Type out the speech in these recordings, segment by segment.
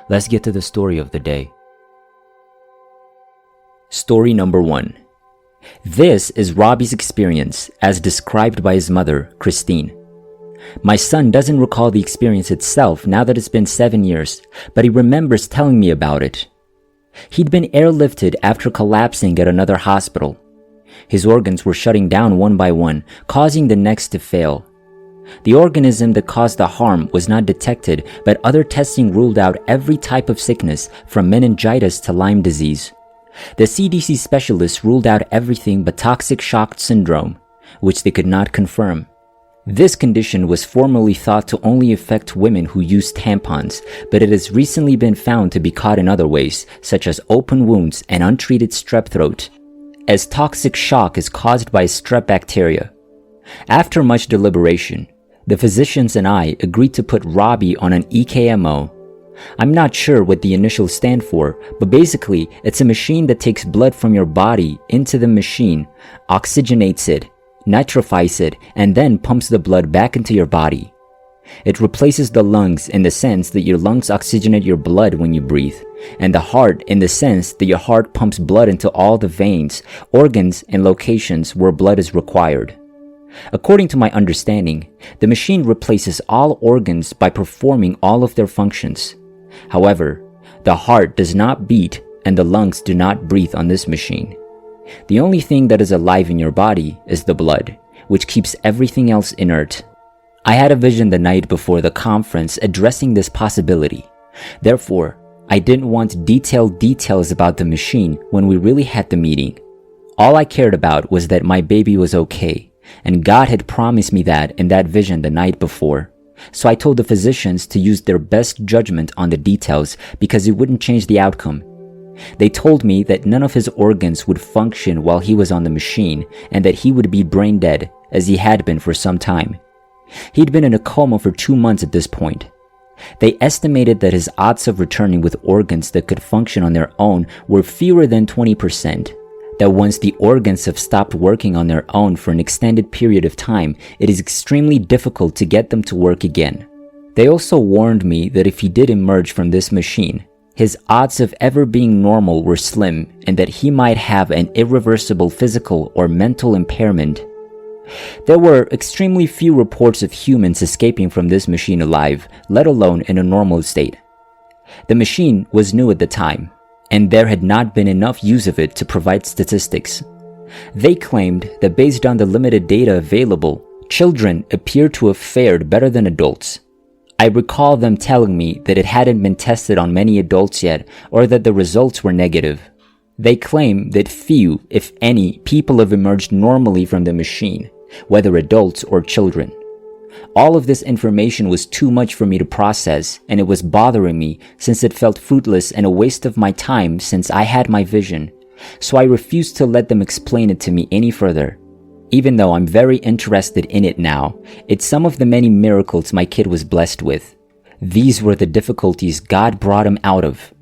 Let's get to the story of the day. Story number 1. This is Robbie's experience as described by his mother, Christine. My son doesn't recall the experience itself now that it's been 7 years, but he remembers telling me about it. He'd been airlifted after collapsing at another hospital. His organs were shutting down one by one, causing the next to fail. The organism that caused the harm was not detected, but other testing ruled out every type of sickness from meningitis to Lyme disease. The CDC specialists ruled out everything but toxic shock syndrome, which they could not confirm. This condition was formerly thought to only affect women who use tampons, but it has recently been found to be caught in other ways, such as open wounds and untreated strep throat, as toxic shock is caused by strep bacteria. After much deliberation, the physicians and I agreed to put Robbie on an EKMO. I'm not sure what the initials stand for, but basically it's a machine that takes blood from your body into the machine, oxygenates it, nitrifies it, and then pumps the blood back into your body. It replaces the lungs in the sense that your lungs oxygenate your blood when you breathe, and the heart in the sense that your heart pumps blood into all the veins, organs, and locations where blood is required. According to my understanding, the machine replaces all organs by performing all of their functions. However, the heart does not beat and the lungs do not breathe on this machine. The only thing that is alive in your body is the blood, which keeps everything else inert. I had a vision the night before the conference addressing this possibility. Therefore, I didn't want detailed details about the machine when we really had the meeting. All I cared about was that my baby was okay, and God had promised me that in that vision the night before. So I told the physicians to use their best judgment on the details because it wouldn't change the outcome. They told me that none of his organs would function while he was on the machine and that he would be brain dead, as he had been for some time. He'd been in a coma for 2 months at this point. They estimated that his odds of returning with organs that could function on their own were fewer than 20%. That once the organs have stopped working on their own for an extended period of time, it is extremely difficult to get them to work again. They also warned me that if he did emerge from this machine, his odds of ever being normal were slim and that he might have an irreversible physical or mental impairment. There were extremely few reports of humans escaping from this machine alive, let alone in a normal state. The machine was new at the time, and there had not been enough use of it to provide statistics. They claimed that based on the limited data available, children appear to have fared better than adults. I recall them telling me that it hadn't been tested on many adults yet, or that the results were negative. They claim that few, if any, people have emerged normally from the machine, whether adults or children. All of this information was too much for me to process, and it was bothering me since it felt fruitless and a waste of my time since I had my vision. So I refused to let them explain it to me any further. Even though I'm very interested in it now, it's some of the many miracles my kid was blessed with. These were the difficulties God brought him out of.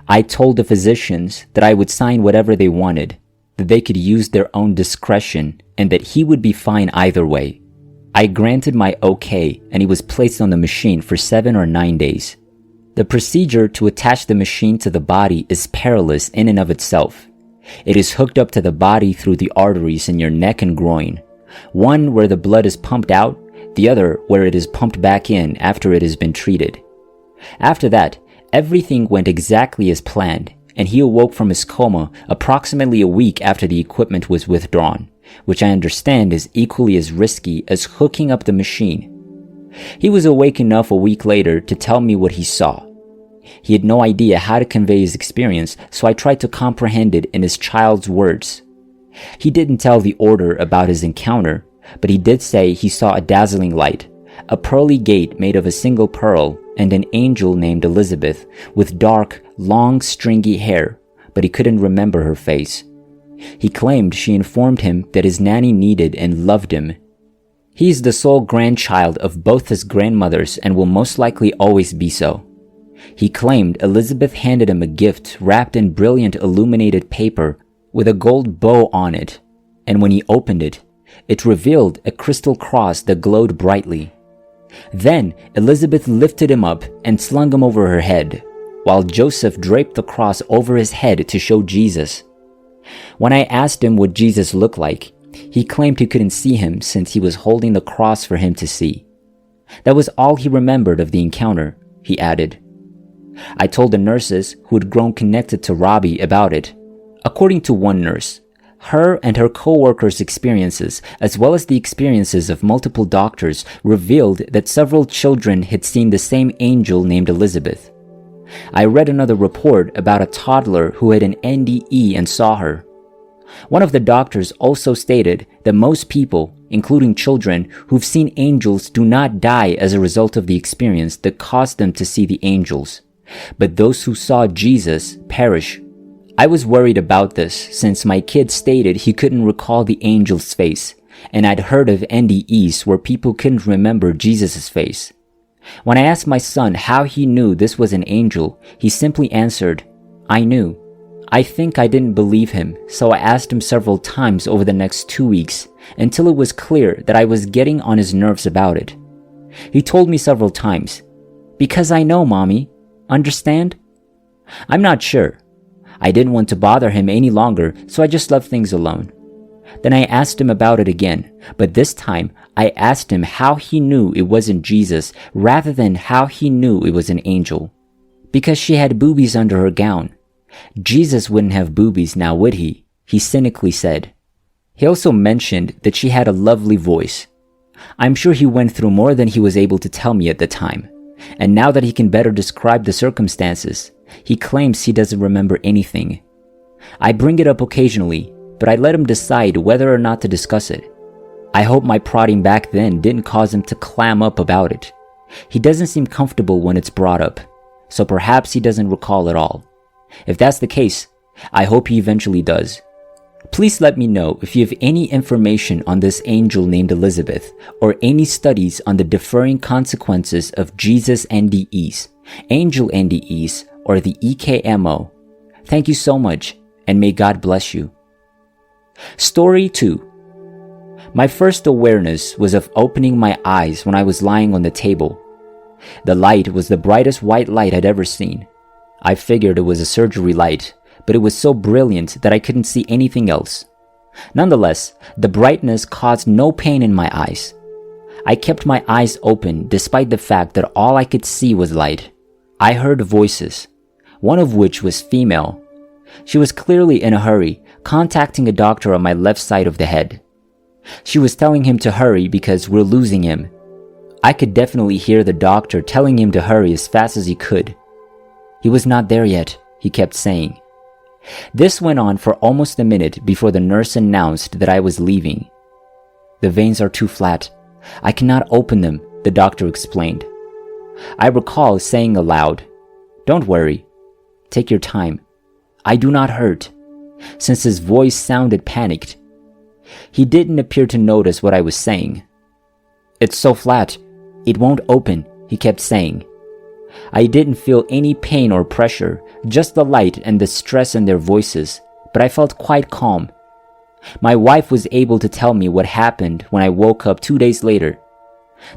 I told the physicians that I would sign whatever they wanted, that they could use their own discretion, and that he would be fine either way. I granted my okay, and he was placed on the machine for 7 or 9 days. The procedure to attach the machine to the body is perilous in and of itself. It is hooked up to the body through the arteries in your neck and groin, one where the blood is pumped out, the other where it is pumped back in after it has been treated. After that, everything went exactly as planned, and he awoke from his coma approximately a week after the equipment was withdrawn, which I understand is equally as risky as hooking up the machine. He was awake enough a week later to tell me what he saw. He had no idea how to convey his experience, so I tried to comprehend it in his child's words. He didn't tell the order about his encounter, but he did say he saw a dazzling light, a pearly gate made of a single pearl, and an angel named Elizabeth with dark, long, stringy hair, but he couldn't remember her face. He claimed she informed him that his nanny needed and loved him. He is the sole grandchild of both his grandmothers and will most likely always be so. He claimed Elizabeth handed him a gift wrapped in brilliant illuminated paper with a gold bow on it, and when he opened it, it revealed a crystal cross that glowed brightly. Then Elizabeth lifted him up and slung him over her head. while Joseph draped the cross over his head to show Jesus. When I asked him what Jesus looked like, he claimed he couldn't see him since he was holding the cross for him to see. That was all he remembered of the encounter, he added. I told the nurses who had grown connected to Robbie about it. According to one nurse, her and her co-workers' experiences, as well as the experiences of multiple doctors, revealed that several children had seen the same angel named Elizabeth. I read another report about a toddler who had an NDE and saw her. One of the doctors also stated that most people, including children who've seen angels, do not die as a result of the experience that caused them to see the angels, but those who saw Jesus perish. I was worried about this since my kid stated he couldn't recall the angel's face, and I'd heard of NDEs where people couldn't remember Jesus' face. When I asked my son how he knew this was an angel, he simply answered, "I knew." I think I didn't believe him, so I asked him several times over the next 2 weeks until it was clear that I was getting on his nerves about it. He told me several times, "Because I know, Mommy. Understand?" I'm not sure. I didn't want to bother him any longer, so I just left things alone. Then I asked him about it again, but this time I asked him how he knew it wasn't Jesus rather than how he knew it was an angel. Because she had boobies under her gown. Jesus wouldn't have boobies now, would he? He cynically said. He also mentioned that she had a lovely voice. I'm sure he went through more than he was able to tell me at the time. And now that he can better describe the circumstances, he claims he doesn't remember anything. I bring it up occasionally, but I let him decide whether or not to discuss it. I hope my prodding back then didn't cause him to clam up about it. He doesn't seem comfortable when it's brought up, so perhaps he doesn't recall at all. If that's the case, I hope he eventually does. Please let me know if you have any information on this angel named Elizabeth, or any studies on the differing consequences of Jesus NDEs, angel NDEs, or the EKMO. Thank you so much, and may God bless you. Story 2. My first awareness was of opening my eyes when I was lying on the table. The light was the brightest white light I'd ever seen. I figured it was a surgery light, but it was so brilliant that I couldn't see anything else. Nonetheless, the brightness caused no pain in my eyes. I kept my eyes open despite the fact that all I could see was light. I heard voices, one of which was female. She was clearly in a hurry, contacting a doctor on my left side of the head. She was telling him to hurry because we're losing him. I could definitely hear the doctor telling him to hurry as fast as he could. He was not there yet, he kept saying. This went on for almost a minute before the nurse announced that I was leaving. The veins are too flat. I cannot open them, the doctor explained. I recall saying aloud, "Don't worry. Take your time. I do not hurt," since his voice sounded panicked. He didn't appear to notice what I was saying. "It's so flat. It won't open," he kept saying. I didn't feel any pain or pressure, just the light and the stress in their voices, but I felt quite calm. My wife was able to tell me what happened when I woke up 2 days later.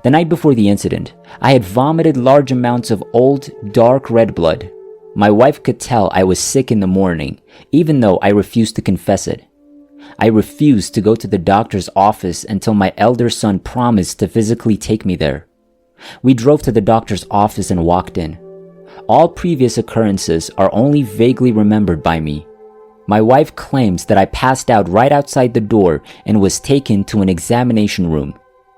The night before the incident, I had vomited large amounts of old, dark red blood. My wife could tell I was sick in the morning, even though I refused to confess it. I refused to go to the doctor's office until my elder son promised to physically take me there. We drove to the doctor's office and walked in. All previous occurrences are only vaguely remembered by me. My wife claims that I passed out right outside the door and was taken to an examination room.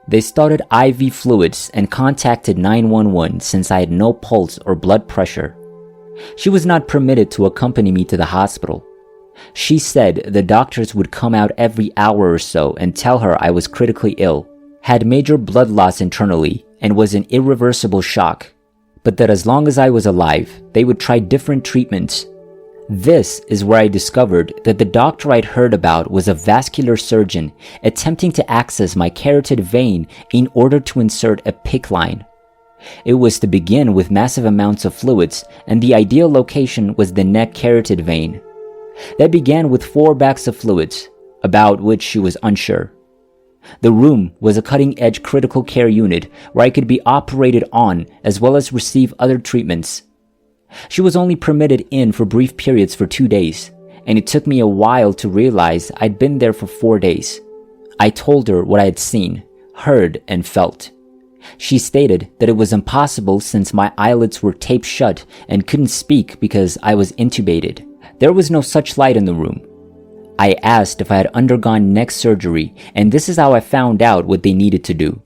They started IV fluids and contacted 911 since I had no pulse or blood pressure. She was not permitted to accompany me to the hospital. She said the doctors would come out every hour or so and tell her I was critically ill, had major blood loss internally, and was in irreversible shock, but that as long as I was alive, they would try different treatments. This is where I discovered that the doctor I'd heard about was a vascular surgeon attempting to access my carotid vein in order to insert a PICC line. It was to begin with massive amounts of fluids, and the ideal location was the neck carotid vein. That began with 4 bags of fluids, about which she was unsure. The room was a cutting-edge critical care unit where I could be operated on as well as receive other treatments. She was only permitted in for brief periods for 2 days, and it took me a while to realize I'd been there for 4 days. I told her what I had seen, heard, and felt. She stated that it was impossible since my eyelids were taped shut and couldn't speak because I was intubated. There was no such light in the room. I asked if I had undergone neck surgery, and this is how I found out what they needed to do.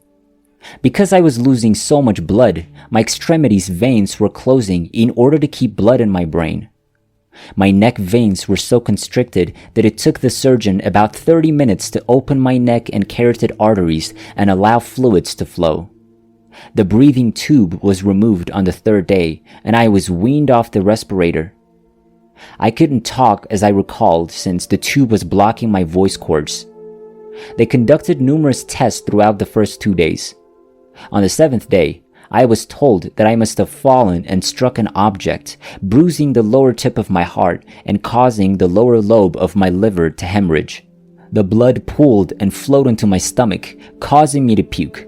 Because I was losing so much blood, my extremities' veins were closing in order to keep blood in my brain. My neck veins were so constricted that it took the surgeon about 30 minutes to open my neck and carotid arteries and allow fluids to flow. The breathing tube was removed on the 3rd day, and I was weaned off the respirator. I couldn't talk as I recalled since the tube was blocking my voice cords. They conducted numerous tests throughout the first 2 days. On the 7th day, I was told that I must have fallen and struck an object, bruising the lower tip of my heart and causing the lower lobe of my liver to hemorrhage. The blood pooled and flowed into my stomach, causing me to puke.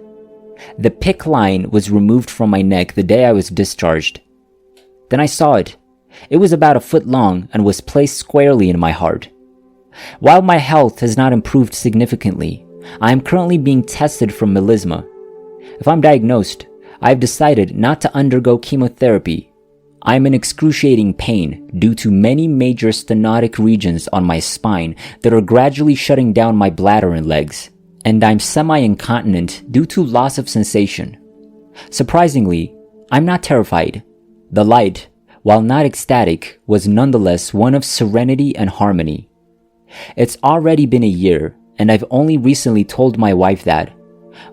The PICC line was removed from my neck the day I was discharged. Then I saw it. It was about a foot long and was placed squarely in my heart. While my health has not improved significantly, I am currently being tested for melisma. If I'm diagnosed, I've decided not to undergo chemotherapy. I'm in excruciating pain due to many major stenotic regions on my spine that are gradually shutting down my bladder and legs, and I'm semi-incontinent due to loss of sensation. Surprisingly, I'm not terrified. The light, while not ecstatic, was nonetheless one of serenity and harmony. It's already been a year, and I've only recently told my wife that.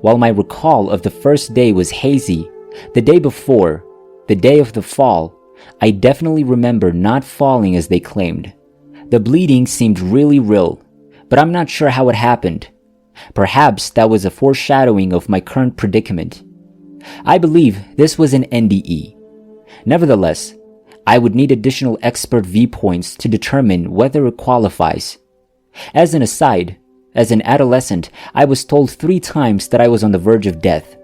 While my recall of the first day was hazy, the day before, the day of the fall, I definitely remember not falling as they claimed. The bleeding seemed really real, but I'm not sure how it happened. Perhaps that was a foreshadowing of my current predicament. I believe this was an NDE. Nevertheless, I would need additional expert viewpoints to determine whether it qualifies. As an aside, as an adolescent, I was told 3 times that I was on the verge of death,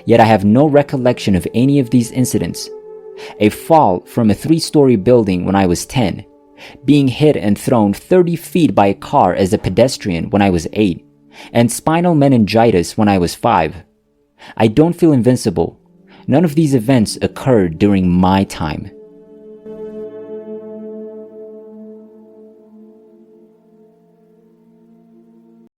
yet I have no recollection of any of these incidents. A fall from a 3-story building when I was 10, being hit and thrown 30 feet by a car as a pedestrian when I was 8, and spinal meningitis when I was 5. I don't feel invincible. None of these events occurred during my time.